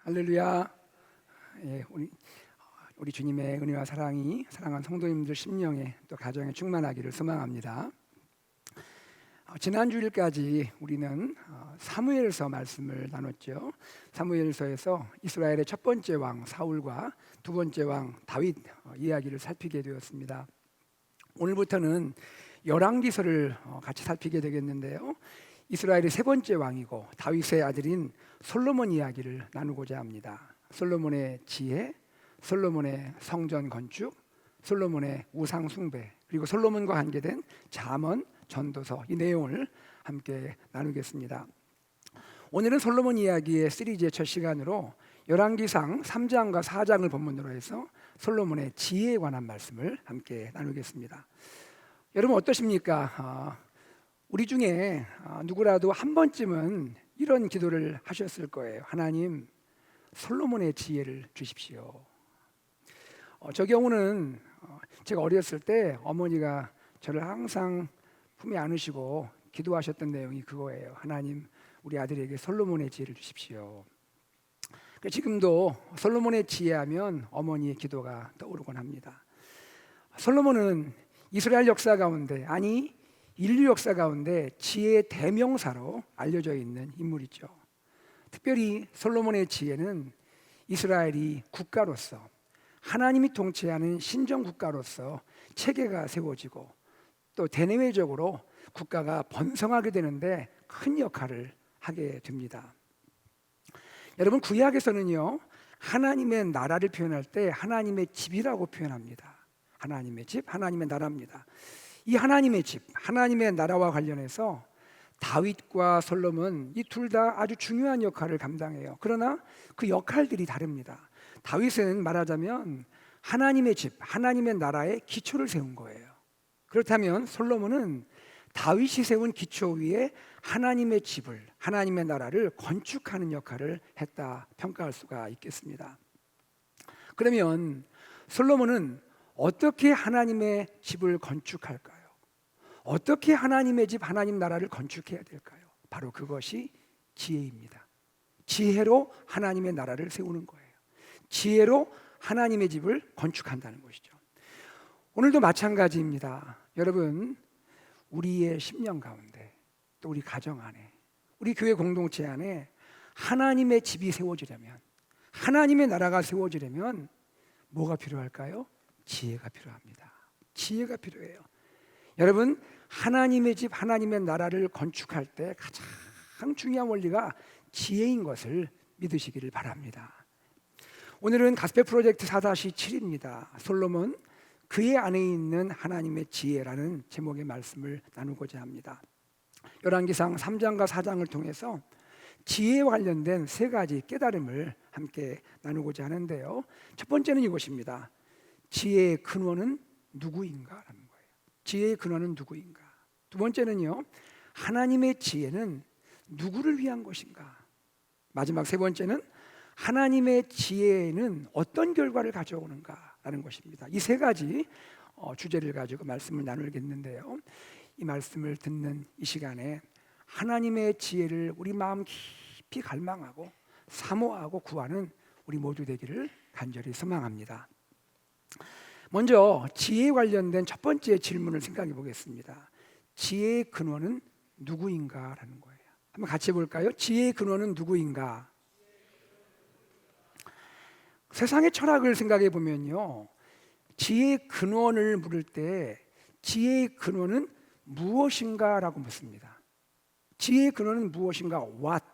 할렐루야. 예, 우리 주님의 은혜와 사랑이 사랑하는 성도님들 심령에 또 가정에 충만하기를 소망합니다. 지난 주일까지 우리는 사무엘서 말씀을 나눴죠. 사무엘서에서 이스라엘의 첫 번째 왕 사울과 두 번째 왕 다윗 이야기를 살피게 되었습니다. 오늘부터는 열왕기서를 같이 살피게 되겠는데요. 이스라엘의 세 번째 왕이고 다윗의 아들인 솔로몬 이야기를 나누고자 합니다. 솔로몬의 지혜, 솔로몬의 성전 건축, 솔로몬의 우상 숭배, 그리고 솔로몬과 관계된 잠언, 전도서, 이 내용을 함께 나누겠습니다. 오늘은 솔로몬 이야기의 시리즈의 첫 시간으로 열왕기상 3장과 4장을 본문으로 해서 솔로몬의 지혜에 관한 말씀을 함께 나누겠습니다. 여러분 어떠십니까? 우리 중에 누구라도 한 번쯤은 이런 기도를 하셨을 거예요. 하나님, 솔로몬의 지혜를 주십시오. 저 경우는 제가 어렸을 때 어머니가 저를 항상 품에 안으시고 기도하셨던 내용이 그거예요. 하나님, 우리 아들에게 솔로몬의 지혜를 주십시오. 지금도 솔로몬의 지혜하면 어머니의 기도가 떠오르곤 합니다. 솔로몬은 이스라엘 역사 가운데, 아니 인류 역사 가운데 지혜의 대명사로 알려져 있는 인물이죠. 특별히 솔로몬의 지혜는 이스라엘이 국가로서, 하나님이 통치하는 신정 국가로서 체계가 세워지고 또 대내외적으로 국가가 번성하게 되는데 큰 역할을 하게 됩니다. 여러분, 구약에서는요, 하나님의 나라를 표현할 때 하나님의 집이라고 표현합니다. 하나님의 집, 하나님의 나라입니다. 이 하나님의 집, 하나님의 나라와 관련해서 다윗과 솔로몬, 이 둘 다 아주 중요한 역할을 감당해요. 그러나 그 역할들이 다릅니다. 다윗은 말하자면 하나님의 집, 하나님의 나라의 기초를 세운 거예요. 그렇다면 솔로몬은 다윗이 세운 기초 위에 하나님의 집을, 하나님의 나라를 건축하는 역할을 했다 평가할 수가 있겠습니다. 그러면 솔로몬은 어떻게 하나님의 집을 건축할까요? 어떻게 하나님의 집, 하나님 나라를 건축해야 될까요? 바로 그것이 지혜입니다. 지혜로 하나님의 나라를 세우는 거예요. 지혜로 하나님의 집을 건축한다는 것이죠. 오늘도 마찬가지입니다. 여러분, 우리의 심령 가운데, 또 우리 가정 안에, 우리 교회 공동체 안에 하나님의 집이 세워지려면, 하나님의 나라가 세워지려면 뭐가 필요할까요? 지혜가 필요합니다. 지혜가 필요해요. 여러분, 하나님의 집, 하나님의 나라를 건축할 때 가장 중요한 원리가 지혜인 것을 믿으시기를 바랍니다. 오늘은 가스펠 프로젝트 4-7입니다. 솔로몬, 그의 안에 있는 하나님의 지혜라는 제목의 말씀을 나누고자 합니다. 열왕기상 3장과 4장을 통해서 지혜와 관련된 세 가지 깨달음을 함께 나누고자 하는데요. 첫 번째는 이것입니다. 지혜의 근원은 누구인가라는 거예요. 지혜의 근원은 누구인가? 두 번째는요, 하나님의 지혜는 누구를 위한 것인가? 마지막 세 번째는 하나님의 지혜는 어떤 결과를 가져오는가라는 것입니다. 이 세 가지 주제를 가지고 말씀을 나누겠는데요. 이 말씀을 듣는 이 시간에 하나님의 지혜를 우리 마음 깊이 갈망하고 사모하고 구하는 우리 모두 되기를 간절히 소망합니다. 먼저 지혜에 관련된 첫 번째 질문을 생각해 보겠습니다. 지혜의 근원은 누구인가라는 거예요. 한번 같이 해볼까요? 지혜의 근원은 누구인가? 세상의 철학을 생각해 보면요, 지혜의 근원을 물을 때 지혜의 근원은 무엇인가라고 묻습니다. 지혜의 근원은 무엇인가? What?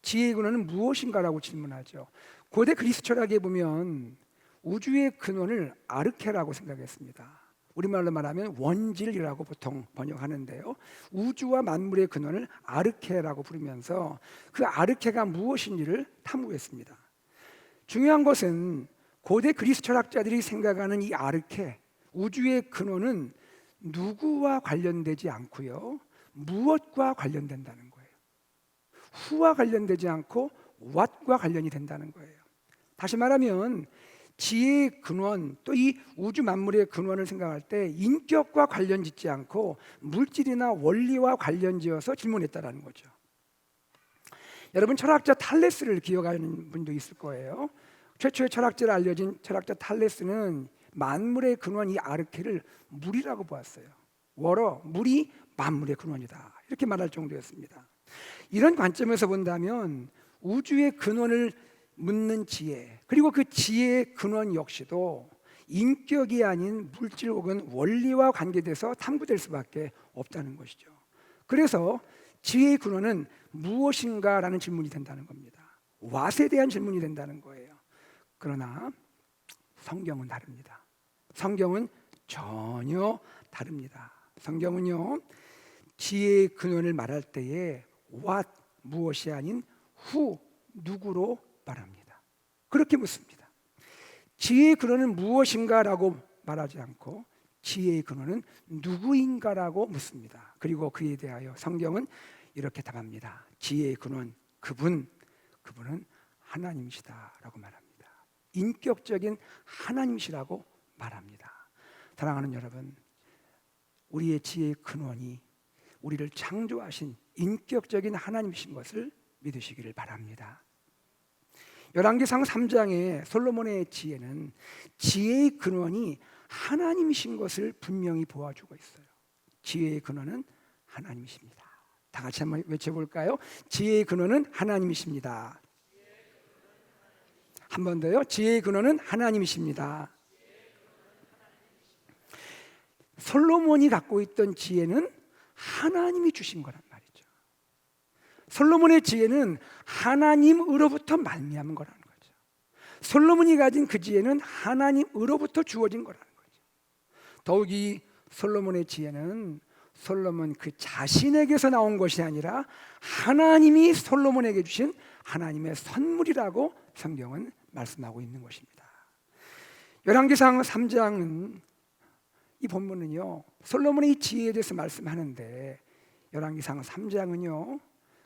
지혜의 근원은 무엇인가라고 질문하죠. 고대 그리스 철학에 보면 우주의 근원을 아르케라고 생각했습니다. 우리말로 말하면 원질이라고 보통 번역하는데요, 우주와 만물의 근원을 아르케라고 부르면서 그 아르케가 무엇인지를 탐구했습니다. 중요한 것은 고대 그리스 철학자들이 생각하는 이 아르케, 우주의 근원은 누구와 관련되지 않고요, 무엇과 관련된다는 거예요. who와 관련되지 않고 what과 관련이 된다는 거예요. 다시 말하면 지혜의 근원, 또 이 우주 만물의 근원을 생각할 때 인격과 관련 짓지 않고 물질이나 원리와 관련 지어서 질문했다라는 거죠. 여러분 철학자 탈레스를 기억하는 분도 있을 거예요. 최초의 철학자로 알려진 철학자 탈레스는 만물의 근원 이 아르케를 물이라고 보았어요. 워러, 물이 만물의 근원이다, 이렇게 말할 정도였습니다. 이런 관점에서 본다면 우주의 근원을 묻는 지혜, 그리고 그 지혜의 근원 역시도 인격이 아닌 물질 혹은 원리와 관계돼서 탐구될 수밖에 없다는 것이죠. 그래서 지혜의 근원은 무엇인가라는 질문이 된다는 겁니다. 왓에 대한 질문이 된다는 거예요. 그러나 성경은 다릅니다. 성경은 전혀 다릅니다. 성경은요, 지혜의 근원을 말할 때에 what, 무엇이 아닌 who, 누구로 말합니다. 그렇게 묻습니다. 지혜의 근원은 무엇인가라고 말하지 않고 지혜의 근원은 누구인가라고 묻습니다. 그리고 그에 대하여 성경은 이렇게 답합니다. 지혜의 근원, 그분은 하나님이시다라고 말합니다. 인격적인 하나님이시라고 말합니다. 사랑하는 여러분, 우리의 지혜의 근원이 우리를 창조하신 인격적인 하나님이신 것을 믿으시기를 바랍니다. 열왕기상 3장의 솔로몬의 지혜는 지혜의 근원이 하나님이신 것을 분명히 보여주고 있어요. 지혜의 근원은 하나님이십니다. 다 같이 한번 외쳐볼까요? 지혜의 근원은 하나님이십니다. 한 번 더요. 지혜의 근원은 하나님이십니다. 솔로몬이 갖고 있던 지혜는 하나님이 주신 거란 말이죠. 솔로몬의 지혜는 하나님으로부터 말미암은 거라는 거죠. 솔로몬이 가진 그 지혜는 하나님으로부터 주어진 거라는 거죠. 더욱이 솔로몬의 지혜는 솔로몬 그 자신에게서 나온 것이 아니라 하나님이 솔로몬에게 주신 하나님의 선물이라고 성경은 말씀하고 있는 것입니다. 열왕기상 3장은 이 본문은요, 솔로몬의 지혜에 대해서 말씀하는데 열왕기상 3장은요,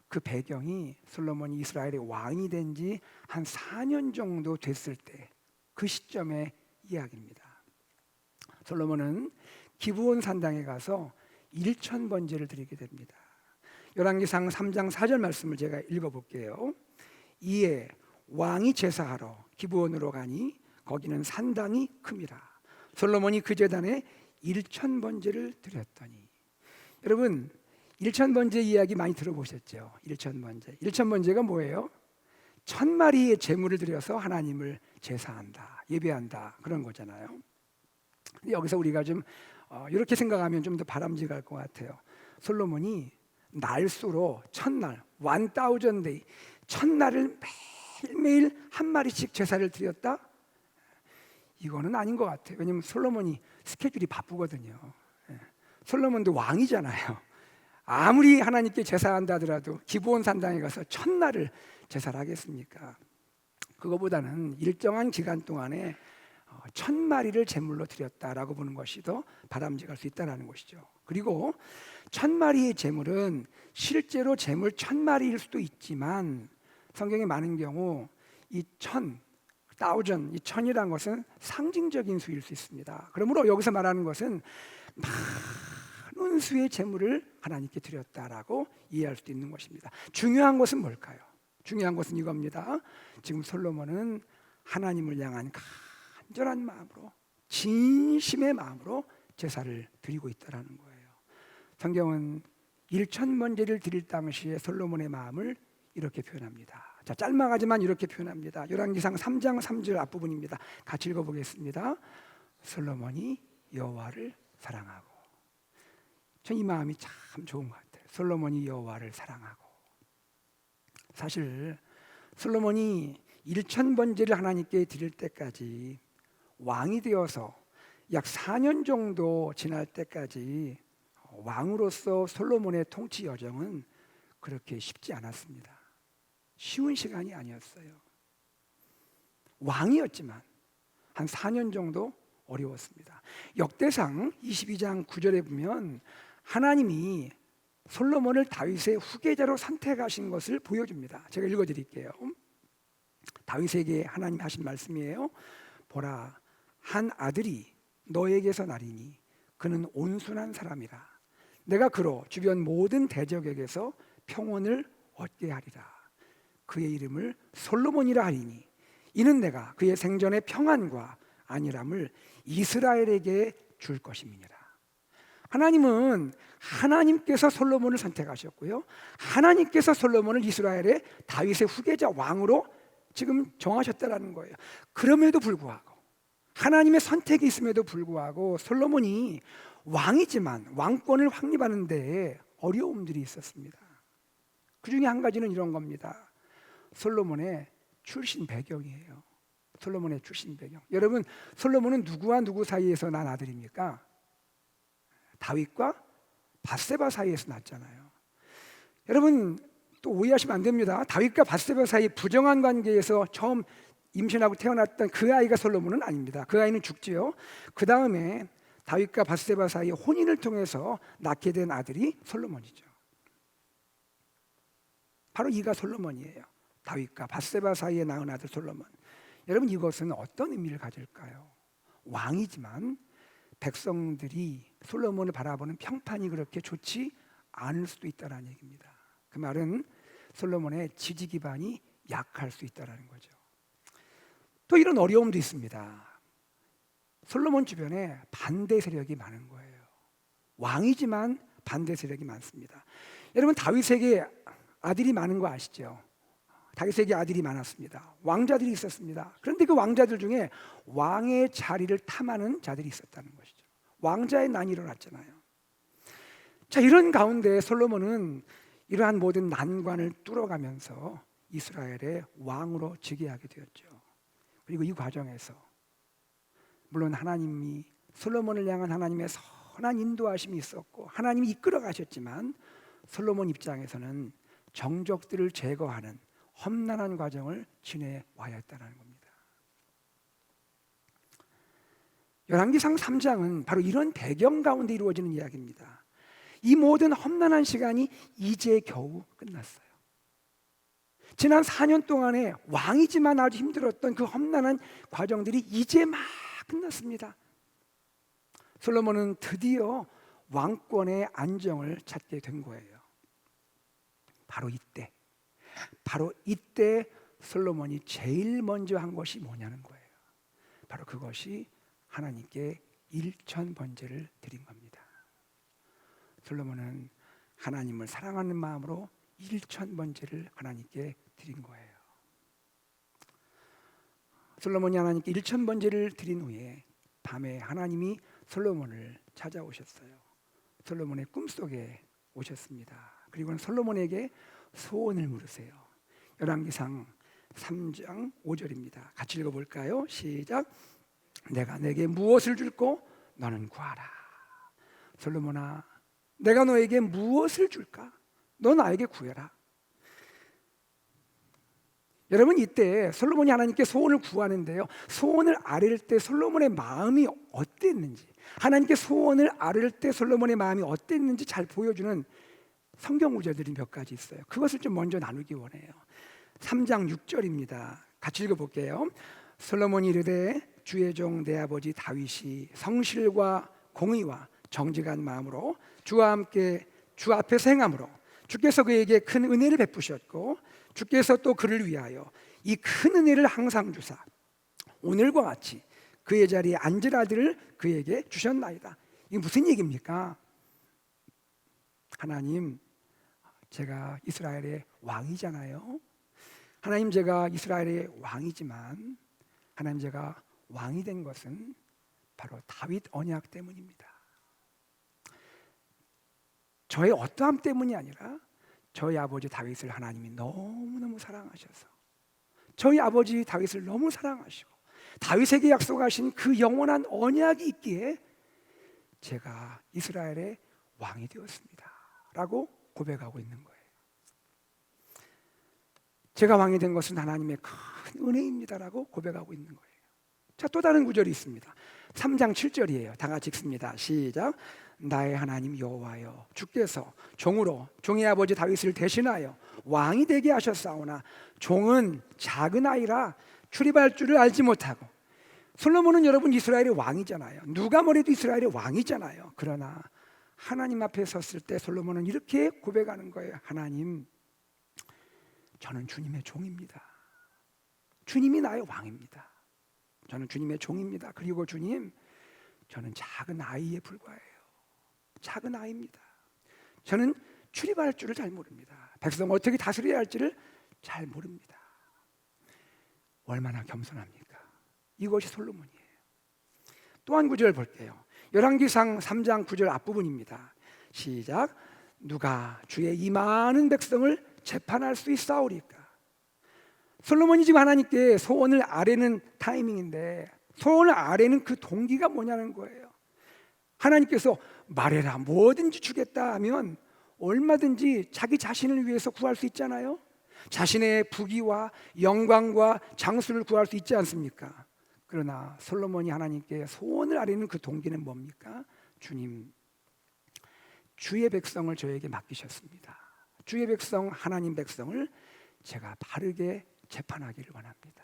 그 배경이 솔로몬이 이스라엘의 왕이 된 지 한 4년 정도 됐을 때 그 시점의 이야기입니다. 솔로몬은 기브온 산당에 가서 1000번제를 드리게 됩니다. 열왕기상 3장 4절 말씀을 제가 읽어볼게요. 이에 왕이 제사하러 기브온으로 가니 거기는 산당이 큼이라. 솔로몬이 그 제단에 1000번제를 드렸더니. 여러분, 1000번제 이야기 많이 들어보셨죠? 1000번제. 1000번제가 뭐예요? 1000마리의 제물을 드려서 하나님을 제사한다, 예배한다, 그런 거잖아요. 근데 여기서 우리가 좀 이렇게 생각하면 좀 더 바람직할 것 같아요. 솔로몬이 날수로 1000날, 1000day, 1000날을 매일매일 한 마리씩 제사를 드렸다? 이거는 아닌 것 같아요. 왜냐하면 솔로몬이 스케줄이 바쁘거든요. 솔로몬도 왕이잖아요. 아무리 하나님께 제사한다 하더라도 기브온 산당에 가서 1000날을 제사를 하겠습니까? 그거보다는 일정한 기간 동안에 1000마리를 제물로 드렸다라고 보는 것이 더 바람직할 수 있다는 것이죠. 그리고 1000마리의 제물은 실제로 제물 1000마리일 수도 있지만 성경에 많은 경우 이 1000, 이 1000이라는 것은 상징적인 수일 수 있습니다. 그러므로 여기서 말하는 것은 많은 수의 제물을 하나님께 드렸다라고 이해할 수도 있는 것입니다. 중요한 것은 뭘까요? 중요한 것은 이겁니다. 지금 솔로몬은 하나님을 향한 간절한 마음으로, 진심의 마음으로 제사를 드리고 있다는 거예요. 성경은 1000번제를 드릴 당시에 솔로몬의 마음을 이렇게 표현합니다. 자, 짤막하지만 이렇게 표현합니다. 열왕기상 3장 3절 앞부분입니다. 같이 읽어보겠습니다. 솔로몬이 여호와를 사랑하고. 전 이 마음이 참 좋은 것 같아요. 솔로몬이 여호와를 사랑하고. 사실 솔로몬이 1000번제를 하나님께 드릴 때까지, 왕이 되어서 약 4년 정도 지날 때까지 왕으로서 솔로몬의 통치 여정은 그렇게 쉽지 않았습니다. 쉬운 시간이 아니었어요. 왕이었지만 한 4년 정도 어려웠습니다. 역대상 22장 9절에 보면 하나님이 솔로몬을 다윗의 후계자로 선택하신 것을 보여줍니다. 제가 읽어드릴게요. 다윗에게 하나님이 하신 말씀이에요. 보라, 한 아들이 너에게서 나리니 그는 온순한 사람이라. 내가 그로 주변 모든 대적에게서 평온을 얻게 하리라. 그의 이름을 솔로몬이라 하리니 이는 내가 그의 생전의 평안과 안일함을 이스라엘에게 줄 것임이니라. 하나님은 하나님께서 솔로몬을 선택하셨고요, 하나님께서 솔로몬을 이스라엘의 다윗의 후계자 왕으로 지금 정하셨다라는 거예요. 그럼에도 불구하고, 하나님의 선택이 있음에도 불구하고 솔로몬이 왕이지만 왕권을 확립하는 데에 어려움들이 있었습니다. 그 중에 한 가지는 이런 겁니다. 솔로몬의 출신 배경이에요. 솔로몬의 출신 배경. 여러분, 솔로몬은 누구와 누구 사이에서 난 아들입니까? 다윗과 밧세바 사이에서 났잖아요. 여러분, 또 오해하시면 안 됩니다. 다윗과 밧세바 사이 부정한 관계에서 처음 임신하고 태어났던 그 아이가 솔로몬은 아닙니다. 그 아이는 죽지요. 그 다음에 다윗과 밧세바 사이 혼인을 통해서 낳게 된 아들이 솔로몬이죠. 바로 이가 솔로몬이에요. 다윗과 밧세바 사이에 낳은 아들 솔로몬. 여러분, 이것은 어떤 의미를 가질까요? 왕이지만 백성들이 솔로몬을 바라보는 평판이 그렇게 좋지 않을 수도 있다는 얘기입니다. 그 말은 솔로몬의 지지 기반이 약할 수 있다는 거죠. 또 이런 어려움도 있습니다. 솔로몬 주변에 반대 세력이 많은 거예요. 왕이지만 반대 세력이 많습니다. 여러분, 다윗에게 아들이 많은 거 아시죠? 다윗에게 아들이 많았습니다. 왕자들이 있었습니다. 그런데 그 왕자들 중에 왕의 자리를 탐하는 자들이 있었다는 것이죠. 왕자의 난이 일어났잖아요. 자, 이런 가운데 솔로몬은 이러한 모든 난관을 뚫어가면서 이스라엘의 왕으로 즉위하게 되었죠. 그리고 이 과정에서 물론 하나님이 솔로몬을 향한 하나님의 선한 인도하심이 있었고 하나님이 이끌어 가셨지만 솔로몬 입장에서는 정적들을 제거하는 험난한 과정을 지내와야 했다는 겁니다. 열왕기상 3장은 바로 이런 배경 가운데 이루어지는 이야기입니다. 이 모든 험난한 시간이 이제 겨우 끝났어요. 지난 4년 동안에 왕이지만 아주 힘들었던 그 험난한 과정들이 이제 막 끝났습니다. 솔로몬은 드디어 왕권의 안정을 찾게 된 거예요. 바로 이때 솔로몬이 제일 먼저 한 것이 뭐냐는 거예요. 바로 그것이 하나님께 일천 번제를 드린 겁니다. 솔로몬은 하나님을 사랑하는 마음으로 일천 번제를 하나님께 드린 거예요. 솔로몬이 하나님께 일천 번제를 드린 후에 밤에 하나님이 솔로몬을 찾아오셨어요. 솔로몬의 꿈속에 오셨습니다. 그리고는 솔로몬에게 소원을 물으세요. 열왕기상 3장 5절입니다. 같이 읽어볼까요? 시작. 내가 내게 무엇을 줄고 너는 구하라. 솔로몬아, 내가 너에게 무엇을 줄까? 너 나에게 구해라. 여러분, 이때 솔로몬이 하나님께 소원을 구하는데요, 소원을 아뢰를 때 솔로몬의 마음이 어땠는지, 하나님께 소원을 아뢰를 때 솔로몬의 마음이 어땠는지 잘 보여주는 성경 구절들이 몇 가지 있어요. 그것을 좀 먼저 나누기 원해요. 3장 6절입니다. 같이 읽어볼게요. 솔로몬이 이르되 주의 종 내 아버지 다윗이 성실과 공의와 정직한 마음으로 주와 함께 주 앞에서 행함으로 주께서 그에게 큰 은혜를 베푸셨고 주께서 또 그를 위하여 이 큰 은혜를 항상 주사 오늘과 같이 그의 자리에 앉을 아들을 그에게 주셨나이다. 이게 무슨 얘기입니까? 하나님, 제가 이스라엘의 왕이잖아요. 하나님, 제가 이스라엘의 왕이지만 하나님, 제가 왕이 된 것은 바로 다윗 언약 때문입니다. 저의 어떠함 때문이 아니라 저희 아버지 다윗을 하나님이 너무너무 사랑하셔서 저희 아버지 다윗을 너무 사랑하시고 다윗에게 약속하신 그 영원한 언약이 있기에 제가 이스라엘의 왕이 되었습니다 라고 고백하고 있는 거예요. 제가 왕이 된 것은 하나님의 큰 은혜입니다라고 고백하고 있는 거예요. 자, 또 다른 구절이 있습니다. 3장 7절이에요. 다 같이 읽습니다. 시작. 나의 하나님 여호와여, 주께서 종으로 종의 아버지 다윗을 대신하여 왕이 되게 하셨사오나 종은 작은 아이라 출입할 줄을 알지 못하고. 솔로몬은 여러분 이스라엘의 왕이잖아요. 누가 뭐래도 이스라엘의 왕이잖아요. 그러나 하나님 앞에 섰을 때 솔로몬은 이렇게 고백하는 거예요. 하나님, 저는 주님의 종입니다. 주님이 나의 왕입니다. 저는 주님의 종입니다. 그리고 주님, 저는 작은 아이에 불과해요. 작은 아이입니다. 저는 출입할 줄을 잘 모릅니다. 백성을 어떻게 다스려야 할지를 잘 모릅니다. 얼마나 겸손합니까? 이것이 솔로몬이에요. 또 한 구절 볼게요. 열왕기상 3장 9절 앞부분입니다. 시작. 누가 주의 이 많은 백성을 재판할 수 있사오리까? 솔로몬이 지금 하나님께 소원을 아뢰는 타이밍인데, 소원을 아뢰는 그 동기가 뭐냐는 거예요. 하나님께서 말해라, 뭐든지 주겠다 하면 얼마든지 자기 자신을 위해서 구할 수 있잖아요. 자신의 부귀와 영광과 장수를 구할 수 있지 않습니까? 그러나 솔로몬이 하나님께 소원을 아뢰는 그 동기는 뭡니까? 주님, 주의 백성을 저에게 맡기셨습니다. 주의 백성, 하나님 백성을 제가 바르게 재판하기를 원합니다.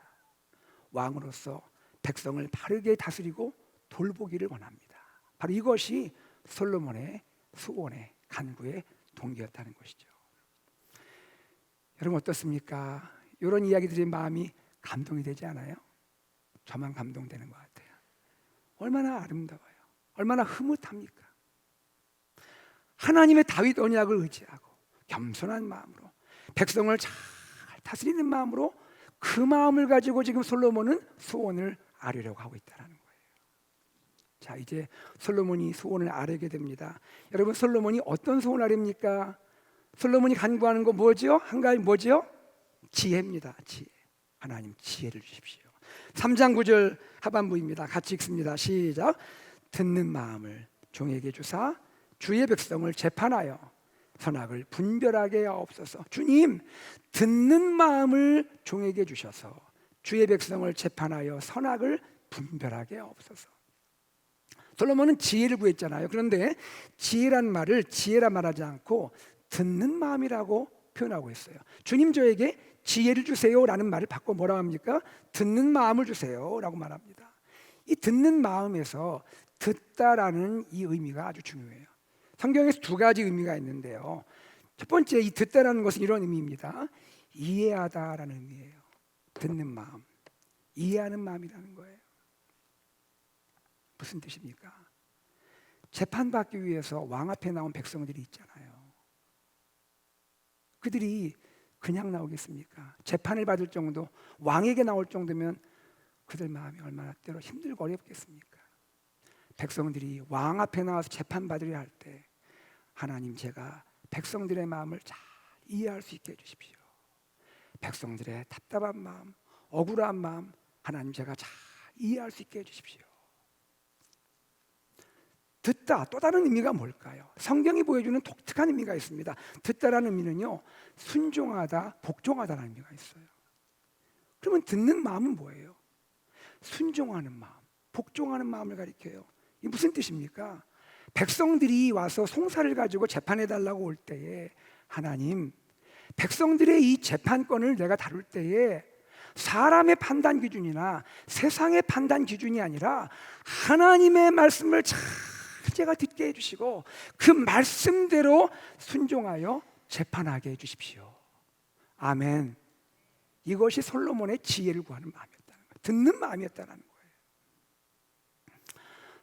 왕으로서 백성을 바르게 다스리고 돌보기를 원합니다. 바로 이것이 솔로몬의 소원의 간구의 동기였다는 것이죠. 여러분 어떻습니까? 이런 이야기들이 마음이 감동이 되지 않아요? 저만 감동되는 것 같아요. 얼마나 아름다워요. 얼마나 흐뭇합니까? 하나님의 다윗 언약을 의지하고 겸손한 마음으로 백성을 잘 다스리는 마음으로 그 마음을 가지고 지금 솔로몬은 소원을 아뢰려고 하고 있다는 거예요. 자, 이제 솔로몬이 소원을 아뢰게 됩니다. 여러분, 솔로몬이 어떤 소원을 아뢰입니까? 솔로몬이 간구하는 거 뭐죠? 한 가지 뭐죠? 지혜입니다. 지혜. 하나님 지혜를 주십시오. 3장 9절 하반부입니다. 같이 읽습니다. 시작. 듣는 마음을 종에게 주사 주의 백성을 재판하여 선악을 분별하게 하옵소서. 주님, 듣는 마음을 종에게 주셔서 주의 백성을 재판하여 선악을 분별하게 하옵소서. 솔로몬은 지혜를 구했잖아요. 그런데 지혜란 말을 지혜라 말하지 않고 듣는 마음이라고 표현하고 있어요. 주님, 저에게 지혜를 주세요라는 말을 바꿔 뭐라고 합니까? 듣는 마음을 주세요라고 말합니다. 이 듣는 마음에서 듣다라는 이 의미가 아주 중요해요. 성경에서 두 가지 의미가 있는데요. 첫 번째, 이 듣다라는 것은 이런 의미입니다. 이해하다라는 의미예요. 듣는 마음, 이해하는 마음이라는 거예요. 무슨 뜻입니까? 재판받기 위해서 왕 앞에 나온 백성들이 있잖아요. 그들이 그냥 나오겠습니까? 재판을 받을 정도, 왕에게 나올 정도면 그들 마음이 얼마나 때로 힘들고 어렵겠습니까? 백성들이 왕 앞에 나와서 재판받으려 할 때 하나님, 제가 백성들의 마음을 잘 이해할 수 있게 해주십시오. 백성들의 답답한 마음, 억울한 마음, 하나님 제가 잘 이해할 수 있게 해주십시오. 듣다, 또 다른 의미가 뭘까요? 성경이 보여주는 독특한 의미가 있습니다. 듣다라는 의미는요, 순종하다, 복종하다라는 의미가 있어요. 그러면 듣는 마음은 뭐예요? 순종하는 마음, 복종하는 마음을 가리켜요. 이게 무슨 뜻입니까? 백성들이 와서 송사를 가지고 재판해달라고 올 때에 하나님, 백성들의 이 재판권을 내가 다룰 때에 사람의 판단 기준이나 세상의 판단 기준이 아니라 하나님의 말씀을 잘 제가 듣게 해주시고 그 말씀대로 순종하여 재판하게 해주십시오. 아멘. 이것이 솔로몬의 지혜를 구하는 마음이었다는 거예요. 듣는 마음이었다는 거예요.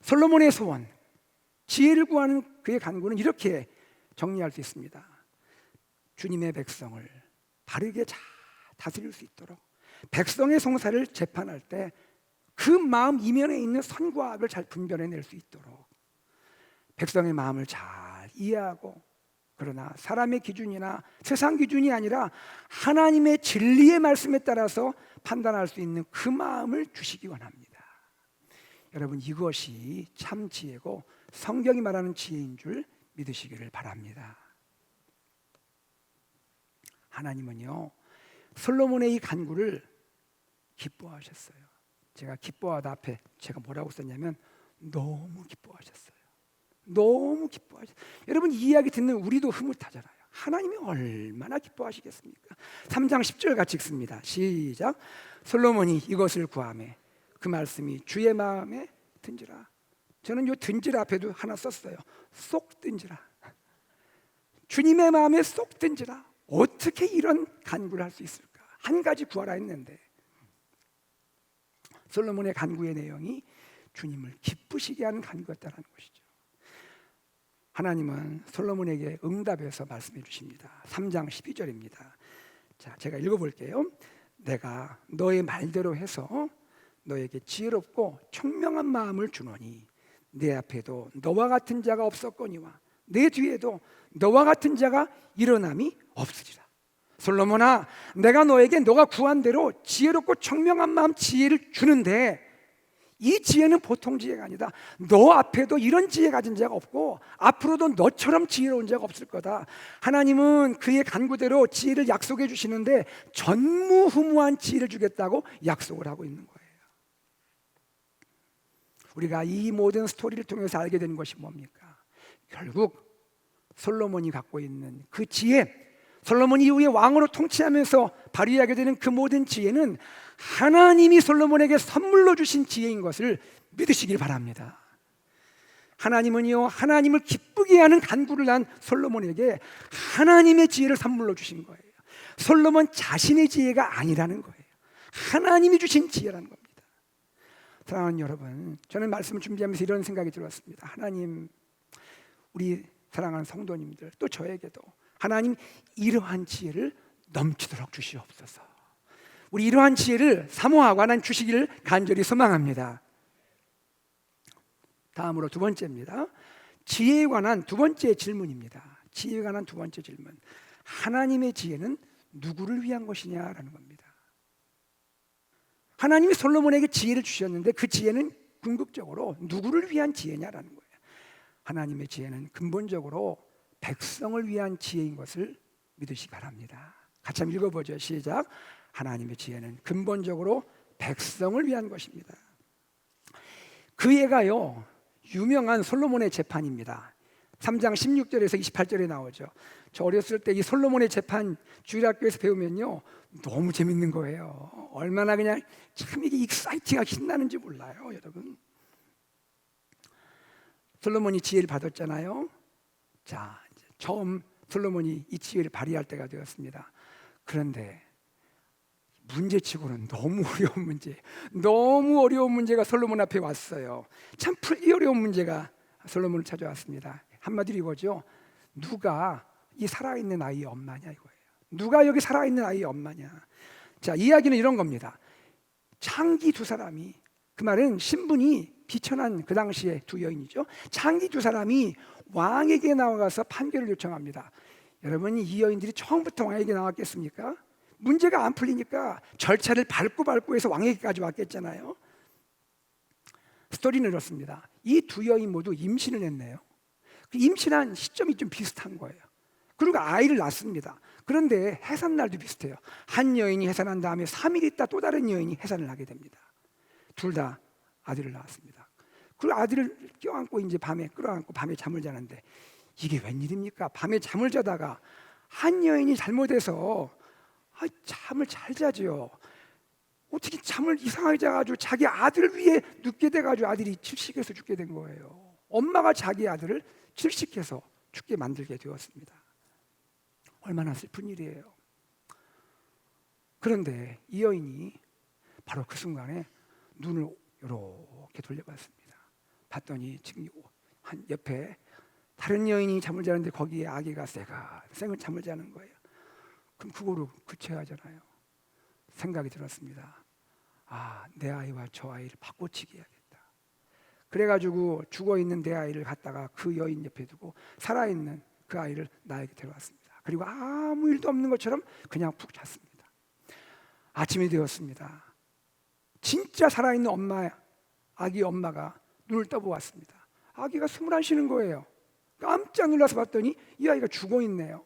솔로몬의 소원, 지혜를 구하는 그의 간구는 이렇게 정리할 수 있습니다. 주님의 백성을 바르게 잘 다스릴 수 있도록 백성의 송사를 재판할 때 그 마음 이면에 있는 선과 악을 잘 분별해낼 수 있도록 백성의 마음을 잘 이해하고, 그러나 사람의 기준이나 세상 기준이 아니라 하나님의 진리의 말씀에 따라서 판단할 수 있는 그 마음을 주시기 원합니다. 여러분, 이것이 참 지혜고 성경이 말하는 지혜인 줄 믿으시기를 바랍니다. 하나님은요, 솔로몬의 이 간구를 기뻐하셨어요. 제가 기뻐하다 앞에 제가 뭐라고 썼냐면 너무 기뻐하셨어요. 너무 기뻐하셨어요. 여러분, 이 이야기 듣는 우리도 흐뭇하잖아요. 하나님이 얼마나 기뻐하시겠습니까? 3장 10절 같이 읽습니다. 시작. 솔로몬이 이것을 구하매 그 말씀이 주의 마음에 든지라. 저는 이 든지라 앞에도 하나 썼어요. 쏙 든지라. 주님의 마음에 쏙 든지라. 어떻게 이런 간구를 할 수 있을까? 한 가지 구하라 했는데 솔로몬의 간구의 내용이 주님을 기쁘시게 하는 간구였다는 것이죠. 하나님은 솔로몬에게 응답해서 말씀해 주십니다. 3장 12절입니다. 자, 제가 읽어볼게요. 내가 너의 말대로 해서 너에게 지혜롭고 총명한 마음을 주노니 내 앞에도 너와 같은 자가 없었거니와 내 뒤에도 너와 같은 자가 일어남이 없으리라. 솔로몬아, 내가 너에게 너가 구한 대로 지혜롭고 총명한 마음 지혜를 주는데 이 지혜는 보통 지혜가 아니다. 너 앞에도 이런 지혜 가진 자가 없고 앞으로도 너처럼 지혜로운 자가 없을 거다. 하나님은 그의 간구대로 지혜를 약속해 주시는데 전무후무한 지혜를 주겠다고 약속을 하고 있는 거예요. 우리가 이 모든 스토리를 통해서 알게 되는 것이 뭡니까? 결국 솔로몬이 갖고 있는 그 지혜, 솔로몬이 이후에 왕으로 통치하면서 발휘하게 되는 그 모든 지혜는 하나님이 솔로몬에게 선물로 주신 지혜인 것을 믿으시길 바랍니다. 하나님은요, 하나님을 기쁘게 하는 간구를 한 솔로몬에게 하나님의 지혜를 선물로 주신 거예요. 솔로몬 자신의 지혜가 아니라는 거예요. 하나님이 주신 지혜라는 겁니다. 사랑하는 여러분, 저는 말씀을 준비하면서 이런 생각이 들었습니다. 하나님, 우리 사랑하는 성도님들, 또 저에게도 하나님 이러한 지혜를 넘치도록 주시옵소서. 우리 이러한 지혜를 사모하고 하나님 주시기를 간절히 소망합니다. 다음으로 두 번째입니다. 지혜에 관한 두 번째 질문입니다. 지혜에 관한 두 번째 질문. 하나님의 지혜는 누구를 위한 것이냐라는 겁니다. 하나님이 솔로몬에게 지혜를 주셨는데 그 지혜는 궁극적으로 누구를 위한 지혜냐라는 거예요. 하나님의 지혜는 근본적으로 백성을 위한 지혜인 것을 믿으시기 바랍니다. 같이 한번 읽어보죠. 시작. 하나님의 지혜는 근본적으로 백성을 위한 것입니다. 그 예가요, 유명한 솔로몬의 재판입니다. 3장 16절에서 28절에 나오죠. 저 어렸을 때 이 솔로몬의 재판 주일학교에서 배우면요, 너무 재밌는 거예요. 얼마나 그냥 참 이게 익사이팅하고 신나는지 몰라요, 여러분. 솔로몬이 지혜를 받았잖아요. 자, 이제 처음 솔로몬이 이 지혜를 발휘할 때가 되었습니다. 그런데 문제치고는 너무 어려운 문제가 솔로몬 앞에 왔어요. 참 풀기 어려운 문제가 솔로몬을 찾아왔습니다. 한마디로 이거죠. 누가 이 살아있는 아이의 엄마냐 이거예요. 누가 여기 살아있는 아이의 엄마냐. 자, 이야기는 이런 겁니다. 창기 두 사람이, 그 말은 신분이 비천한 그 당시에 두 여인이죠. 창기 두 사람이 왕에게 나와가서 판결을 요청합니다. 여러분, 이 여인들이 처음부터 왕에게 나왔겠습니까? 문제가 안 풀리니까 절차를 밟고 해서 왕에게까지 왔겠잖아요. 스토리는 이렇습니다. 이 두 여인 모두 임신을 했네요. 그 임신한 시점이 좀 비슷한 거예요. 그리고 아이를 낳습니다. 그런데 해산날도 비슷해요. 한 여인이 해산한 다음에 3일 있다 또 다른 여인이 해산을 하게 됩니다. 둘 다 아들을 낳았습니다. 그리고 아들을 껴안고 이제 밤에 끌어안고 밤에 잠을 자는데 이게 웬일입니까? 밤에 잠을 자다가 한 여인이 잘못해서 잠을 잘 자죠. 어떻게 잠을 이상하게 자가지고 자기 아들을 위해 눕게 돼가지고 아들이 질식해서 죽게 된 거예요. 엄마가 자기 아들을 질식해서 죽게 만들게 되었습니다. 얼마나 슬픈 일이에요. 그런데 이 여인이 바로 그 순간에 눈을 이렇게 돌려봤습니다. 봤더니 지금 한 옆에 다른 여인이 잠을 자는데 거기에 아기가 생을 잠을 자는 거예요. 그럼 그거로 그쳐야잖아요. 생각이 들었습니다. 내 아이와 저 아이를 바꿔치기 해야겠다. 그래가지고 죽어있는 내 아이를 갖다가 그 여인 옆에 두고 살아있는 그 아이를 나에게 데려왔습니다. 그리고 아무 일도 없는 것처럼 그냥 푹 잤습니다. 아침이 되었습니다. 진짜 살아있는 아기 엄마가 눈을 떠보았습니다. 아기가 숨을 안 쉬는 거예요. 깜짝 놀라서 봤더니 이 아이가 죽어있네요.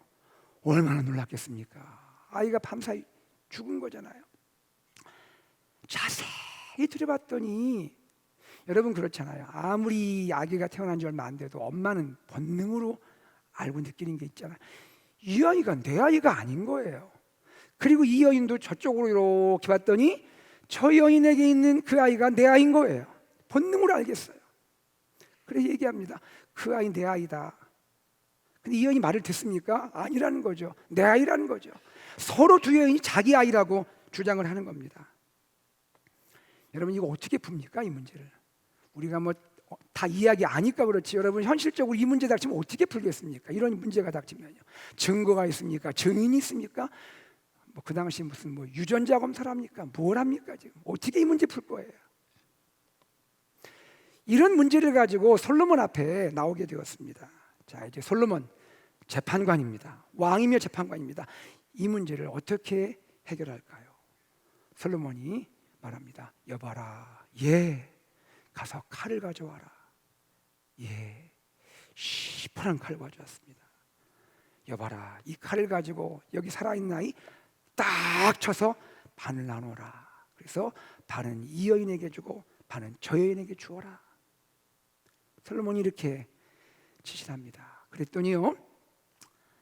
얼마나 놀랐겠습니까? 아이가 밤사이 죽은 거잖아요. 자세히 들여봤더니 여러분 그렇잖아요. 아무리 아기가 태어난 지 얼마 안 돼도 엄마는 본능으로 알고 느끼는 게 있잖아요. 이 아이가 내 아이가 아닌 거예요. 그리고 이 여인도 저쪽으로 이렇게 봤더니 저 여인에게 있는 그 아이가 내 아이인 거예요. 본능으로 알겠어요. 그래서 얘기합니다. 그 아이 내 아이다. 근데 이 여인이 말을 듣습니까? 아니라는 거죠. 내 아이라는 거죠. 서로 두 여인이 자기 아이라고 주장을 하는 겁니다. 여러분 이거 어떻게 풉니까? 이 문제를 우리가 뭐 다 이야기 아니까 그렇지, 여러분 현실적으로 이 문제 닥치면 어떻게 풀겠습니까? 이런 문제가 닥치면요, 증거가 있습니까? 증인이 있습니까? 뭐 그 당시 무슨 뭐 유전자 검사를 합니까? 뭘 합니까? 지금 어떻게 이 문제 풀 거예요? 이런 문제를 가지고 솔로몬 앞에 나오게 되었습니다. 자, 이제 솔로몬 재판관입니다. 왕이며 재판관입니다. 이 문제를 어떻게 해결할까요? 솔로몬이 말합니다. 여봐라, 가서 칼을 가져와라. 시퍼런 칼 가져왔습니다. 여봐라, 이 칼을 가지고 여기 살아있는 아이 딱 쳐서 반을 나눠라. 그래서 반은 이 여인에게 주고 반은 저 여인에게 주어라. 솔로몬이 이렇게 지시합니다. 그랬더니요,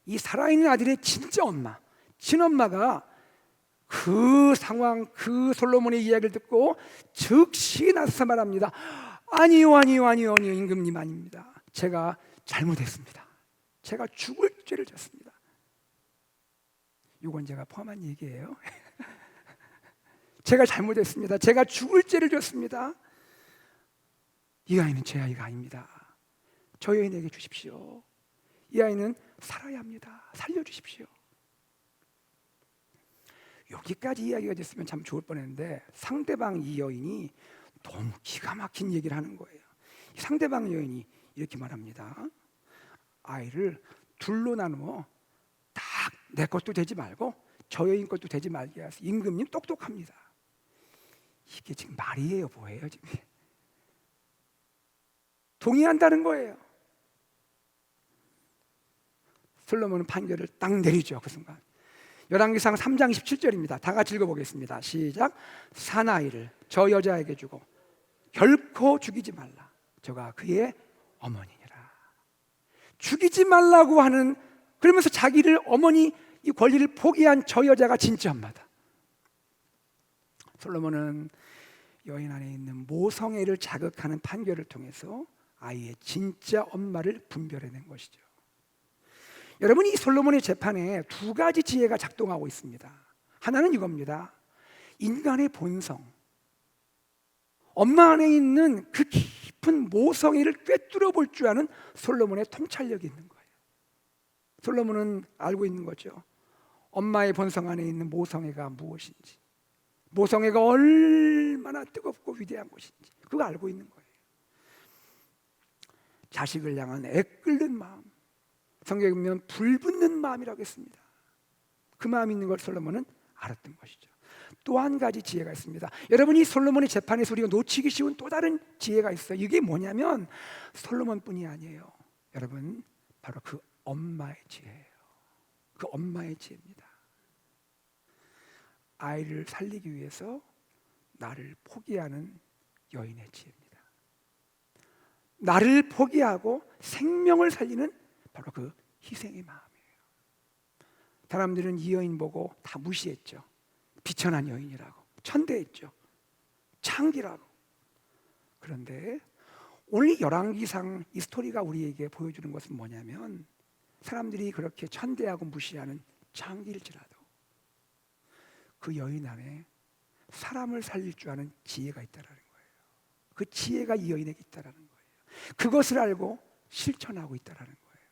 이 살아있는 아들의 진짜 엄마, 친엄마가 그 상황, 그 솔로몬의 이야기를 듣고 즉시 나서서 말합니다. 아니요, 임금님 아닙니다. 제가 잘못했습니다. 제가 죽을 죄를 졌습니다. 이건 제가 포함한 얘기예요. 제가 잘못했습니다. 제가 죽을 죄를 졌습니다. 이 아이는 제 아이가 아닙니다. 저 여인에게 주십시오. 이 아이는 살아야 합니다. 살려주십시오. 여기까지 이야기가 됐으면 참 좋을 뻔했는데 상대방 이 여인이 너무 기가 막힌 얘기를 하는 거예요. 상대방 여인이 이렇게 말합니다. 아이를 둘로 나누어 딱 내 것도 되지 말고 저 여인 것도 되지 말게 하세요. 임금님 똑똑합니다. 이게 지금 말이에요, 뭐예요 지금? 동의한다는 거예요. 솔로몬은 판결을 딱 내리죠. 그 순간 열왕기상 3장 17절입니다. 다 같이 읽어보겠습니다. 시작. 사나이를 저 여자에게 주고 결코 죽이지 말라. 저가 그의 어머니니라. 죽이지 말라고 하는, 그러면서 자기를 어머니 이 권리를 포기한 저 여자가 진짜 엄마다. 솔로몬은 여인 안에 있는 모성애를 자극하는 판결을 통해서 아이의 진짜 엄마를 분별해낸 것이죠. 여러분, 이 솔로몬의 재판에 두 가지 지혜가 작동하고 있습니다. 하나는 이겁니다. 인간의 본성, 엄마 안에 있는 그 깊은 모성애를 꿰뚫어 볼 줄 아는 솔로몬의 통찰력이 있는 거예요. 솔로몬은 알고 있는 거죠. 엄마의 본성 안에 있는 모성애가 무엇인지, 모성애가 얼마나 뜨겁고 위대한 것인지 그거 알고 있는 거예요. 자식을 향한 애끓는 마음, 성경에 보면 불붙는 마음이라고 했습니다. 그 마음이 있는 걸 솔로몬은 알았던 것이죠. 또 한 가지 지혜가 있습니다. 여러분이 솔로몬의 재판에서 우리가 놓치기 쉬운 또 다른 지혜가 있어요. 이게 뭐냐면 솔로몬뿐이 아니에요. 여러분, 바로 그 엄마의 지혜예요. 그 엄마의 지혜입니다. 아이를 살리기 위해서 나를 포기하는 여인의 지혜입니다. 나를 포기하고 생명을 살리는 바로 그 희생의 마음이에요. 사람들은 이 여인 보고 다 무시했죠. 비천한 여인이라고, 천대했죠. 창기라고. 그런데 오늘 열왕기상 이 스토리가 우리에게 보여주는 것은 뭐냐면, 사람들이 그렇게 천대하고 무시하는 창기일지라도 그 여인 안에 사람을 살릴 줄 아는 지혜가 있다는 거예요. 그 지혜가 이 여인에게 있다는 거예요. 그것을 알고 실천하고 있다는 거예요.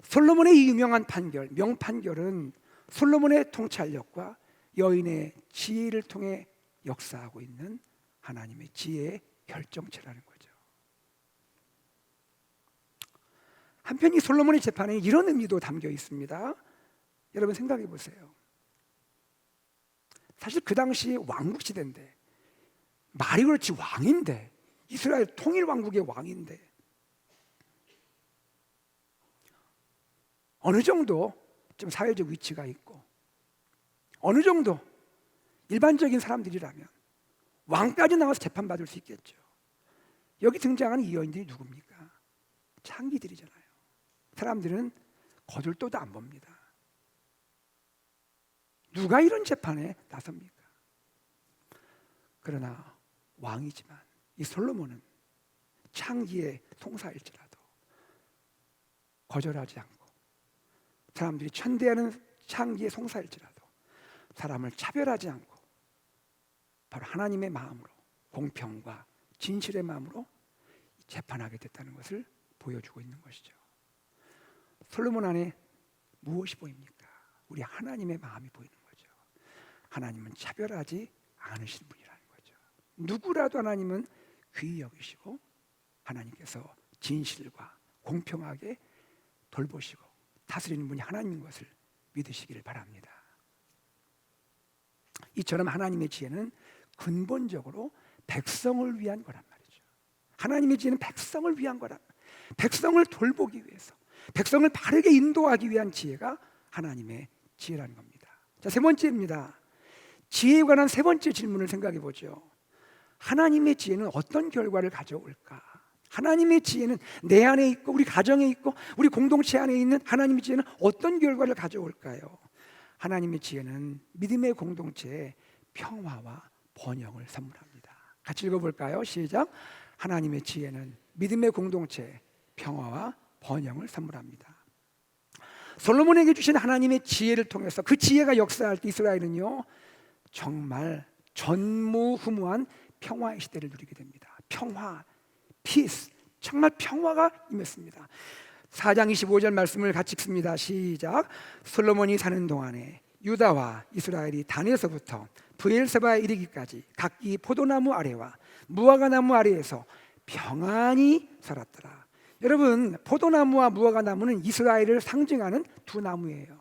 솔로몬의 이 유명한 판결, 명판결은 솔로몬의 통찰력과 여인의 지혜를 통해 역사하고 있는 하나님의 지혜의 결정체라는 거죠. 한편 이 솔로몬의 재판에 이런 의미도 담겨 있습니다. 여러분 생각해 보세요. 사실 그 당시 왕국 시대인데, 말이 그렇지 왕인데, 이스라엘 통일 왕국의 왕인데 어느 정도 좀 사회적 위치가 있고 어느 정도 일반적인 사람들이라면 왕까지 나와서 재판받을 수 있겠죠. 여기 등장하는 이 여인들이 누굽니까? 창기들이잖아요. 사람들은 거들떠도 안 봅니다. 누가 이런 재판에 나섭니까? 그러나 왕이지만 이 솔로몬은 창기의 송사일지라도 거절하지 않고 사람들이 천대하는 창기에 송사일지라도 사람을 차별하지 않고 바로 하나님의 마음으로 공평과 진실의 마음으로 재판하게 됐다는 것을 보여주고 있는 것이죠. 솔로몬 안에 무엇이 보입니까? 우리 하나님의 마음이 보이는 거죠. 하나님은 차별하지 않으신 분이라는 거죠. 누구라도 하나님은 귀히 여기시고 하나님께서 진실과 공평하게 돌보시고 다스리는 분이 하나님인 것을 믿으시기를 바랍니다. 이처럼 하나님의 지혜는 근본적으로 백성을 위한 거란 말이죠. 하나님의 지혜는 백성을 위한 거란 말이에요. 백성을 돌보기 위해서, 백성을 바르게 인도하기 위한 지혜가 하나님의 지혜라는 겁니다. 자, 세 번째입니다. 지혜에 관한 세 번째 질문을 생각해 보죠. 하나님의 지혜는 어떤 결과를 가져올까? 하나님의 지혜는 내 안에 있고 우리 가정에 있고 우리 공동체 안에 있는 하나님의 지혜는 어떤 결과를 가져올까요? 하나님의 지혜는 믿음의 공동체에 평화와 번영을 선물합니다. 같이 읽어볼까요? 시작. 하나님의 지혜는 믿음의 공동체에 평화와 번영을 선물합니다. 솔로몬에게 주신 하나님의 지혜를 통해서 그 지혜가 역사할 때 이스라엘은요 정말 전무후무한 평화의 시대를 누리게 됩니다. 평화, 피스, 정말 평화가 임했습니다. 4장 25절 말씀을 같이 읽습니다. 시작. 솔로몬이 사는 동안에 유다와 이스라엘이 단에서부터 브엘세바에 이르기까지 각기 포도나무 아래와 무화과나무 아래에서 평안히 살았더라. 여러분, 포도나무와 무화과나무는 이스라엘을 상징하는 두 나무예요.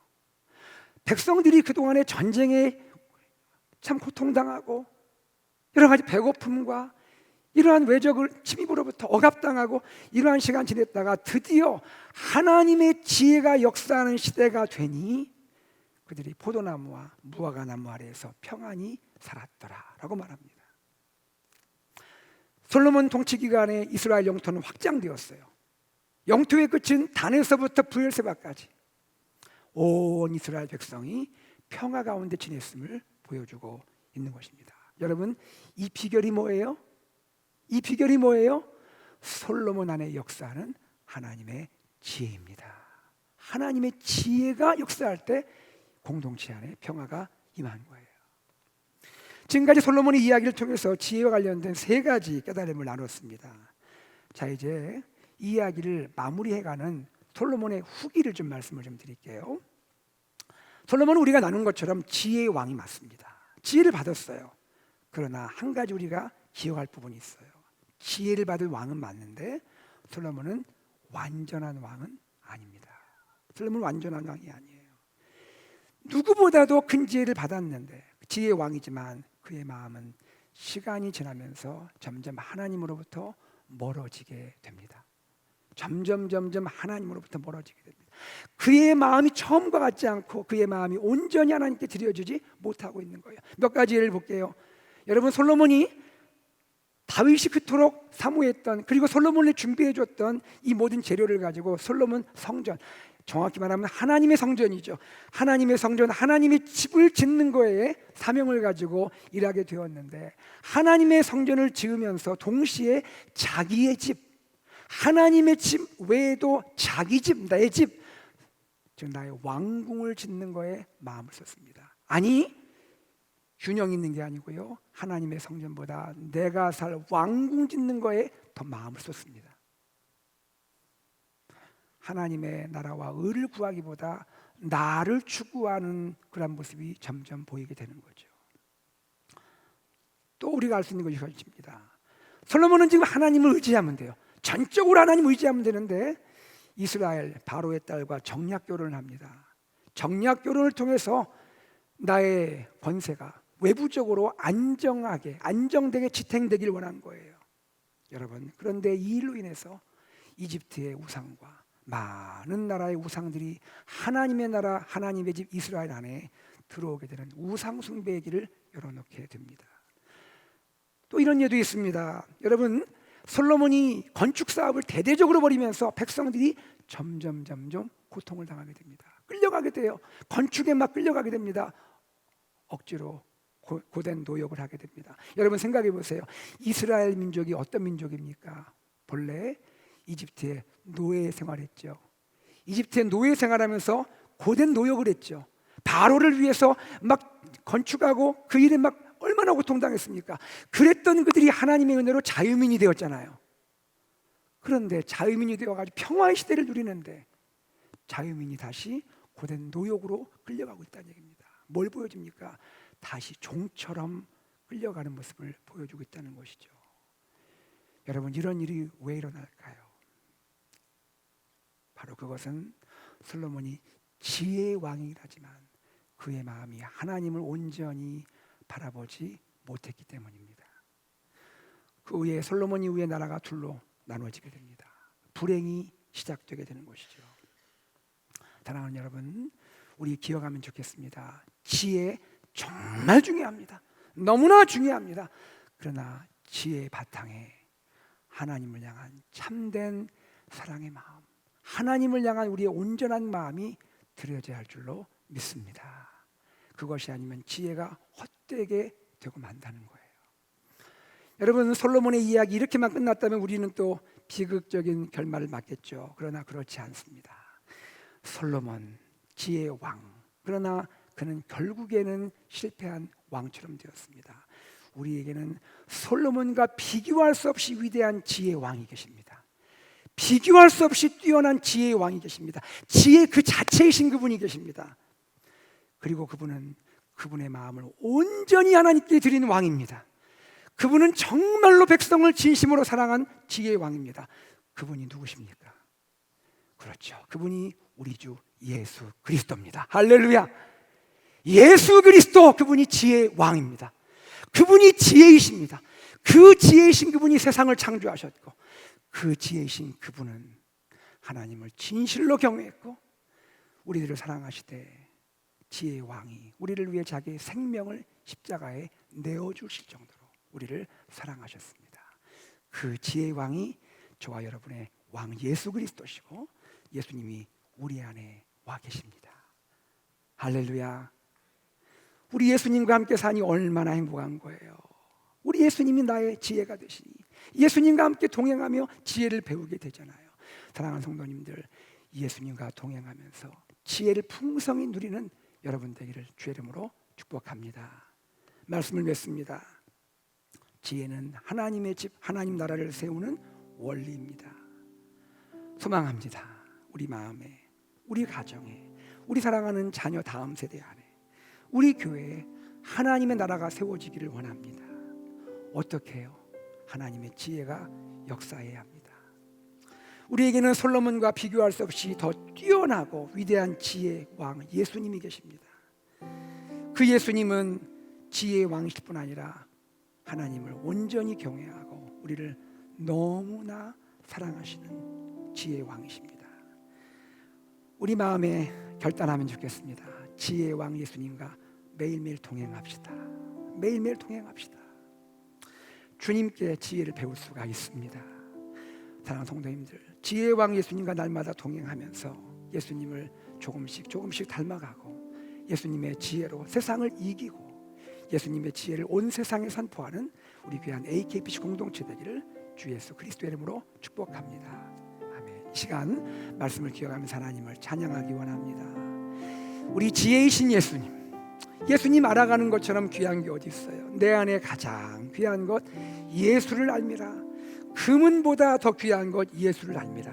백성들이 그동안에 전쟁에 참 고통당하고 여러 가지 배고픔과 이러한 외적을 침입으로부터 억압당하고 이러한 시간 지냈다가 드디어 하나님의 지혜가 역사하는 시대가 되니 그들이 포도나무와 무화과나무 아래에서 평안히 살았더라라고 말합니다. 솔로몬 통치 기간에 이스라엘 영토는 확장되었어요. 영토의 끝은 단에서부터 브엘세바까지 온 이스라엘 백성이 평화 가운데 지냈음을 보여주고 있는 것입니다. 여러분, 이 비결이 뭐예요? 이 비결이 뭐예요? 솔로몬 안에 역사하는 하나님의 지혜입니다. 하나님의 지혜가 역사할 때 공동체 안에 평화가 임한 거예요. 지금까지 솔로몬의 이야기를 통해서 지혜와 관련된 세 가지 깨달음을 나눴습니다. 자, 이제 이 이야기를 마무리해가는 솔로몬의 후기를 좀 말씀을 좀 드릴게요. 솔로몬은 우리가 나눈 것처럼 지혜의 왕이 맞습니다. 지혜를 받았어요. 그러나 한 가지 우리가 기억할 부분이 있어요. 지혜를 받을 왕은 맞는데 솔로몬은 완전한 왕은 아닙니다. 솔로몬은 완전한 왕이 아니에요. 누구보다도 큰 지혜를 받았는데 지혜의 왕이지만 그의 마음은 시간이 지나면서 점점 하나님으로부터 멀어지게 됩니다. 점점 하나님으로부터 멀어지게 됩니다. 그의 마음이 처음과 같지 않고 그의 마음이 온전히 하나님께 드려지지 못하고 있는 거예요. 몇 가지 예를 볼게요. 여러분, 솔로몬이 다윗이 그토록 사모했던, 그리고 솔로몬이 준비해줬던 이 모든 재료를 가지고 솔로몬 성전, 정확히 말하면 하나님의 성전이죠. 하나님의 성전, 하나님의 집을 짓는 거에 사명을 가지고 일하게 되었는데 하나님의 성전을 지으면서 동시에 자기의 집, 하나님의 집 외에도 자기 집, 나의 집, 즉 나의 왕궁을 짓는 거에 마음을 썼습니다. 아니, 균형 있는 게 아니고요, 하나님의 성전보다 내가 살 왕궁 짓는 거에 더 마음을 쏟습니다. 하나님의 나라와 의를 구하기보다 나를 추구하는 그런 모습이 점점 보이게 되는 거죠. 또 우리가 알 수 있는 것이 이것입니다. 솔로몬은 지금 하나님을 의지하면 돼요. 전적으로 하나님을 의지하면 되는데 이스라엘 바로의 딸과 정략 결혼을 합니다. 정략 결혼을 통해서 나의 권세가 외부적으로 안정되게 지탱되길 원한 거예요. 여러분, 그런데 이 일로 인해서 이집트의 우상과 많은 나라의 우상들이 하나님의 나라, 하나님의 집 이스라엘 안에 들어오게 되는 우상 숭배의 길을 열어놓게 됩니다. 또 이런 예도 있습니다. 여러분, 솔로몬이 건축 사업을 대대적으로 벌이면서 백성들이 점점 고통을 당하게 됩니다. 끌려가게 돼요. 건축에 막 끌려가게 됩니다. 억지로 고된 노역을 하게 됩니다. 여러분, 생각해 보세요. 이스라엘 민족이 어떤 민족입니까? 본래 이집트에 노예 생활했죠. 이집트의 노예 생활하면서 고된 노역을 했죠. 바로를 위해서 막 건축하고 그 일에 막 얼마나 고통당했습니까? 그랬던 그들이 하나님의 은혜로 자유민이 되었잖아요. 그런데 자유민이 되어가지고 평화의 시대를 누리는데 자유민이 다시 고된 노역으로 끌려가고 있다는 얘기입니다. 뭘 보여줍니까? 다시 종처럼 끌려가는 모습을 보여주고 있다는 것이죠. 여러분, 이런 일이 왜 일어날까요? 바로 그것은 솔로몬이 지혜의 왕이라지만 그의 마음이 하나님을 온전히 바라보지 못했기 때문입니다. 그 후에 솔로몬 이후에 나라가 둘로 나눠지게 됩니다. 불행이 시작되게 되는 것이죠. 사랑하는 여러분, 우리 기억하면 좋겠습니다. 지혜 정말 중요합니다. 너무나 중요합니다. 그러나 지혜의 바탕에 하나님을 향한 참된 사랑의 마음, 하나님을 향한 우리의 온전한 마음이 들여져야 할 줄로 믿습니다. 그것이 아니면 지혜가 헛되게 되고 만다는 거예요. 여러분, 솔로몬의 이야기 이렇게만 끝났다면 우리는 또 비극적인 결말을 맞겠죠. 그러나 그렇지 않습니다. 솔로몬, 지혜의 왕, 그러나 그는 결국에는 실패한 왕처럼 되었습니다. 우리에게는 솔로몬과 비교할 수 없이 위대한 지혜의 왕이 계십니다. 비교할 수 없이 뛰어난 지혜의 왕이 계십니다. 지혜 그 자체이신 그분이 계십니다. 그리고 그분은 그분의 마음을 온전히 하나님께 드리는 왕입니다. 그분은 정말로 백성을 진심으로 사랑한 지혜의 왕입니다. 그분이 누구십니까? 그렇죠. 그분이 우리 주 예수 그리스도입니다. 할렐루야. 예수 그리스도, 그분이 지혜의 왕입니다. 그분이 지혜이십니다. 그 지혜이신 그분이 세상을 창조하셨고 그 지혜이신 그분은 하나님을 진실로 경외했고 우리들을 사랑하시되 지혜의 왕이 우리를 위해 자기의 생명을 십자가에 내어주실 정도로 우리를 사랑하셨습니다. 그 지혜의 왕이 저와 여러분의 왕 예수 그리스도시고 예수님이 우리 안에 와 계십니다. 할렐루야. 우리 예수님과 함께 사니 얼마나 행복한 거예요. 우리 예수님이 나의 지혜가 되시니 예수님과 함께 동행하며 지혜를 배우게 되잖아요. 사랑하는 성도님들, 예수님과 동행하면서 지혜를 풍성히 누리는 여러분 되기를 주의 이름으로 축복합니다. 말씀을 맺습니다. 지혜는 하나님의 집, 하나님 나라를 세우는 원리입니다. 소망합니다. 우리 마음에, 우리 가정에, 우리 사랑하는 자녀 다음 세대 안에, 우리 교회에 하나님의 나라가 세워지기를 원합니다. 어떻게 해요? 하나님의 지혜가 역사해야 합니다. 우리에게는 솔로몬과 비교할 수 없이 더 뛰어나고 위대한 지혜의 왕 예수님이 계십니다. 그 예수님은 지혜의 왕이실 뿐 아니라 하나님을 온전히 경외하고 우리를 너무나 사랑하시는 지혜의 왕이십니다. 우리 마음에 결단하면 좋겠습니다. 지혜의 왕 예수님과 매일매일 동행합시다. 매일매일 동행합시다. 주님께 지혜를 배울 수가 있습니다. 사랑하는 성도님들, 지혜의 왕 예수님과 날마다 동행하면서 예수님을 조금씩 닮아가고 예수님의 지혜로 세상을 이기고 예수님의 지혜를 온 세상에 선포하는 우리 귀한 AKPC 공동체 되기를 주 예수 그리스도의 이름으로 축복합니다. 아멘. 이 시간 말씀을 기억하면서 하나님을 찬양하기 원합니다. 우리 지혜이신 예수님 알아가는 것처럼 귀한 게 어디 있어요? 내 안에 가장 귀한 것 예수를 알미라. 금은보다 더 귀한 것 예수를 알미라.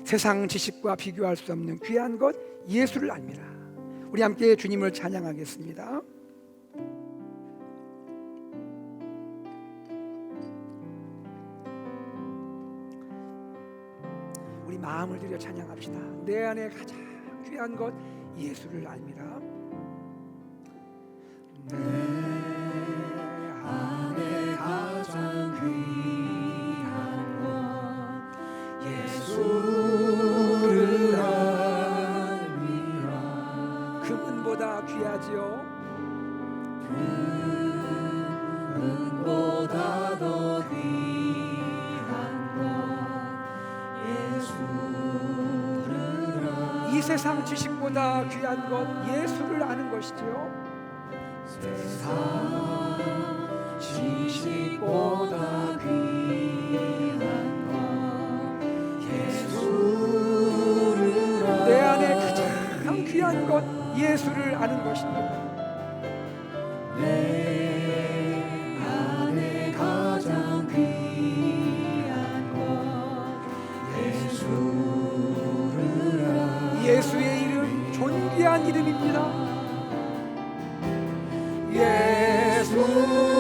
세상 지식과 비교할 수 없는 귀한 것 예수를 알미라. 우리 함께 주님을 찬양하겠습니다. 우리 마음을 들여 찬양합시다. 내 안에 가장 귀한 것 예수를 알미라. 내 안에 가장 귀한 것 예수를 알미라. 금은보다 귀하지요. 금은보다 더 귀한 것 예수를 알미라. 이 세상 지식보다 귀한 것 예수를 아는 것이지요. 세상 지식보다 귀한 것 예수를 예수를 아는 것입니다. 내 안에 가장 귀한 것 예수를 알아. 예수의 이름 존귀한 이름입니다.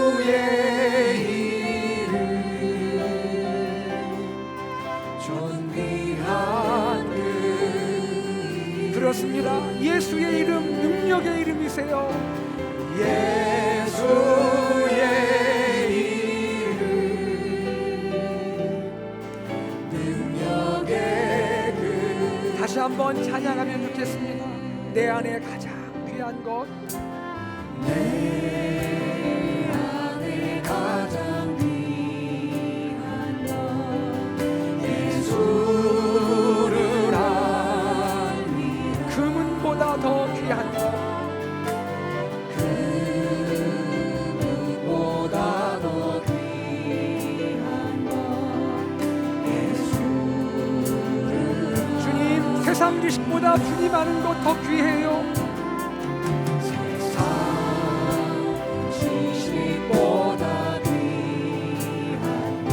예수의 이름 존귀한 그 그렇습니다. 예수의 이름 능력의 이름이세요. 예수의 이름 능력의 그 다시 한번 찬양하면 좋겠습니다. 내 안에 가장 귀한 것 내 안에 가장 귀한 것 예수를 아니 금은보다 더 귀한 것 금보다 더 귀한 것 예수를 주님, 세상 지식보다 주님 아는 것 더 귀해요. 세상 지식보다 귀한 것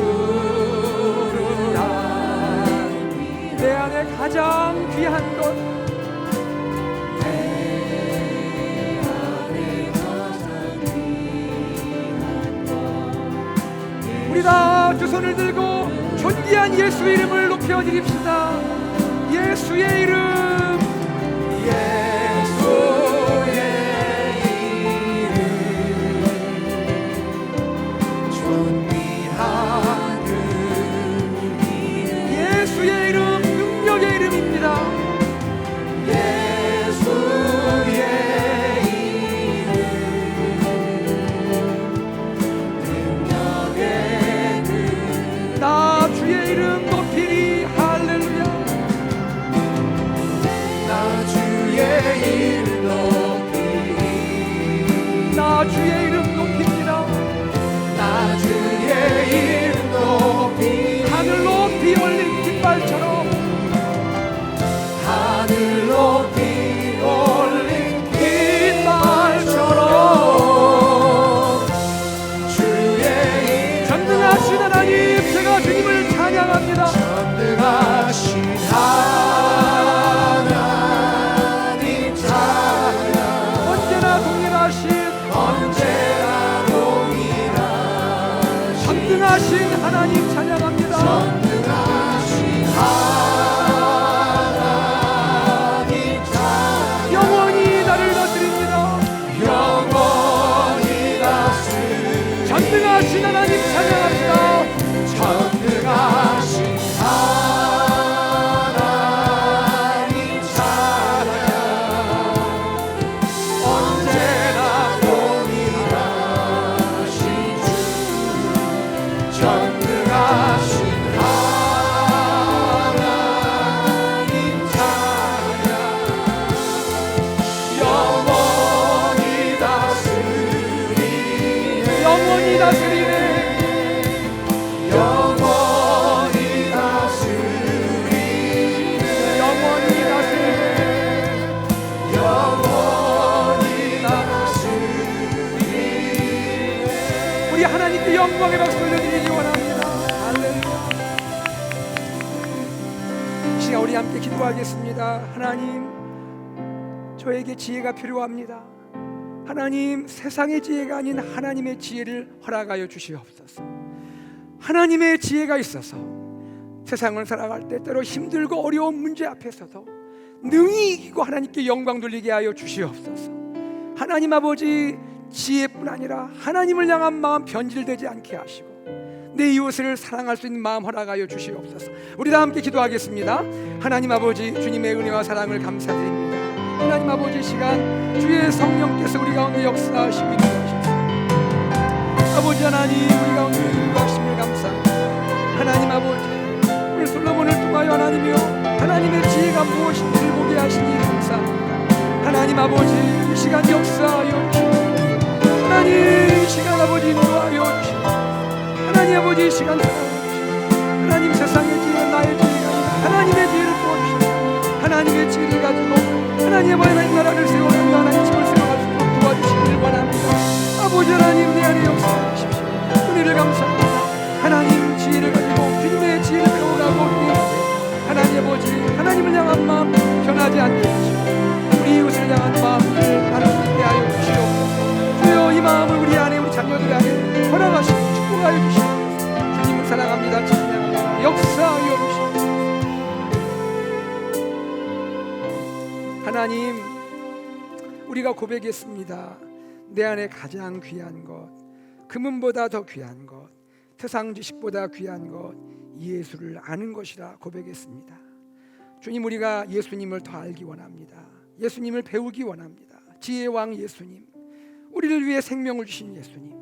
예수를 아니 내 안에 가장 귀한 것 내 안에 가장 귀한 것 우리 다 두 손을 들고 존귀한 예수의 이름을 높여드립시다. 예수의 이름 예수의 이름 존귀한 그 이름 예수의 이름 능력의 이름입니다. 예수의 이름 능력의 그 나 주의 이름 높이리. 할렐루야. 나 주의 이름 높이리 나 주의 이름 높입니다. 나 주의 이름 높이리 하늘 높이 올린 깃발처럼 하늘 높이 올린 깃발처럼 주의 이름 전능하신 하나님, 제가 주님을 찬양합니다. 전능하신 하나님 찬양 언제나 동일하신 언제나 동일하신 전능하신 하나님 찬양합니다. 전능하신 하나님 찬양 영원히 나를 다스립니다. 영원히 다스 전능하신 하나님 찬양합니다. 전능하신 하나님 찬양 언제나 동일하신 주 전능하신 하나님 찬양 영원히 다스리네 영원히 다스리네. 영원히 다스리네 영원히 다스리네. 영원히 다스리네 우리 하나님께 영광의 박수 올려드리기 원합니다. 할렐루야. 이 시간 우리 함께 기도하겠습니다. 하나님, 저에게 지혜가 필요합니다. 하나님, 세상의 지혜가 아닌 하나님의 지혜를 허락하여 주시옵소서. 하나님의 지혜가 있어서 세상을 살아갈 때 때로 힘들고 어려운 문제 앞에서도 능히 이기고 하나님께 영광 돌리게 하여 주시옵소서. 하나님 아버지, 지혜뿐 아니라 하나님을 향한 마음 변질되지 않게 하시고 내 이웃을 사랑할 수 있는 마음 허락하여 주시옵소서. 우리 다 함께 기도하겠습니다. 하나님 아버지, 주님의 은혜와 사랑을 감사드립니다. 하나님 아버지, 시간 주의 성령께서 우리 가운데 역사하시고 인도하셔서 아버지 하나님, 우리 가운데 인도하심을 감사합니다. 하나님 아버지, 오늘 솔로몬을 통하여 하나님이여 하나님의 지혜가 무엇인지를 보게 하시니 감사합니다. 하나님 아버지, 이 시간 역사하여 주시고 하나님 이 시간 아버지 인도하여 주시고 하나님 아버지 이 시간 사랑하여 주시고 하나님 세상의 지혜는 나의 지혜가 아니라 하나님의 지혜를 부어주시고 하나님의 지혜를 가지고 하나님의 하나님 나라를 세워가며 하나님 집을 세워갈 수 있도록 도와주시길 원합니다. 아버지 하나님, 내 안에 역사하십시오. 은혜를 감사합니다. 하나님 지혜를 가지고 주님의 지혜를 배워가고 하나님 아버지, 하나님을 향한 마음 변하지 않게 하시고 우리 이웃을 향한 마음을 하나님께 하여 주시옵소서. 주여, 이 마음을 우리 안에, 우리 자녀들 안에 허락하시고 축복하여 주시옵소서. 주님을 사랑합니다. 찬양합니다. 역사하여 주시옵소서. 하나님, 우리가 고백했습니다. 내 안에 가장 귀한 것, 금은보다 더 귀한 것, 세상 지식보다 귀한 것, 예수를 아는 것이라 고백했습니다. 주님, 우리가 예수님을 더 알기 원합니다. 예수님을 배우기 원합니다. 지혜의 왕 예수님, 우리를 위해 생명을 주신 예수님,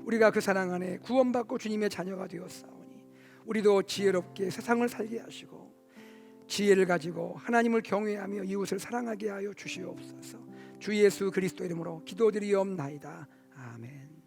우리가 그 사랑 안에 구원받고 주님의 자녀가 되었사오니 우리도 지혜롭게 세상을 살게 하시고 지혜를 가지고 하나님을 경외하며 이웃을 사랑하게 하여 주시옵소서. 주 예수 그리스도 이름으로 기도드리옵나이다. 아멘.